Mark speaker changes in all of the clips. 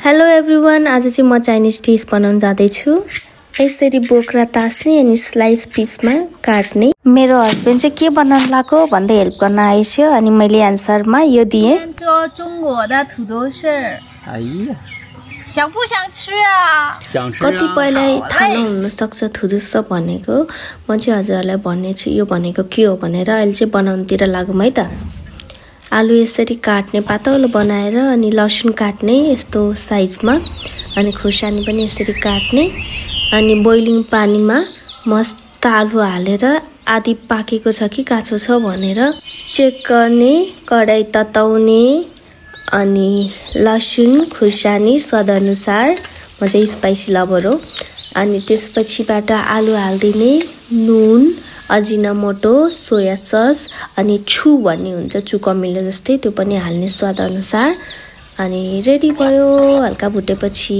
Speaker 1: Hello everyone, आज चाहिँ म चाइनिज डिस बनाउन जाँदैछु। यसरी बोक्रा तास्ने अनि स्लाइस पिसमा काट्ने। मेरो हस्बेन्ड चाहिँ के बनाउन लाग्यो भन्दै हेल्प गर्न आएछ अनि मैले आन्सरमा यो दिए। कतिपयलाई थाहा नहुन सक्छ थुदुस भनेको। म चाहिँ हजुरहरूलाई भन्नेछु यो भनेको के हो भनेर। अहिले चाहिँ बनाउनतिर लागौँ है त। आलु यसरी काट्ने पातलो बनाएर अनि लसुन काट्ने यस्तो साइजमा अनि खुर्सानी पनि यसरी काट्ने अनि बोइलिङ पानीमा मस्त आलु हालेर आधी पाकेको छ कि काँचो छ भनेर चेक गर्ने, कडाई तताउने अनि लसुन खुर्सानी स्वादअनुसार, म चाहिँ स्पाइसी लभर हो। अनि त्यसपछिबाट आलु हाल्दिने, नुन, अजिनामोटो, सोया सस अनि छु भन्ने हुन्छ, छु कमिलो जस्तै त्यो पनि हाल्ने स्वादअनुसार। अनि रेडी भयो। हल्का भुटेपछि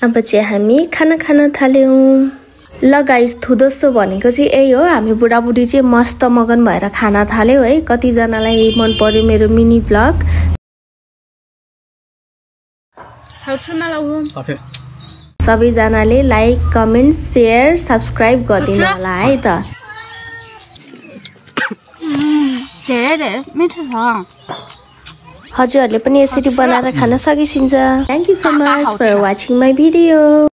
Speaker 1: अब चाहिँ हामी खाना खान थाल्यौं। ल गाइस, थुदोसो भनेको चाहिँ यही हो। हामी बुढाबुढी चाहिँ मस्त मगन भएर खाना थाल्यौ है। कतिजनालाई मन पर्यो मेरो मिनी ब्लग। सबैजनाले लाइक, कमेन्ट, शेयर, सब्स्क्राइब गरिदिनु होला है त। हजुरहरूले पनि यसरी बनाएर खान सकिन्छ। Thank you so much for watching my video.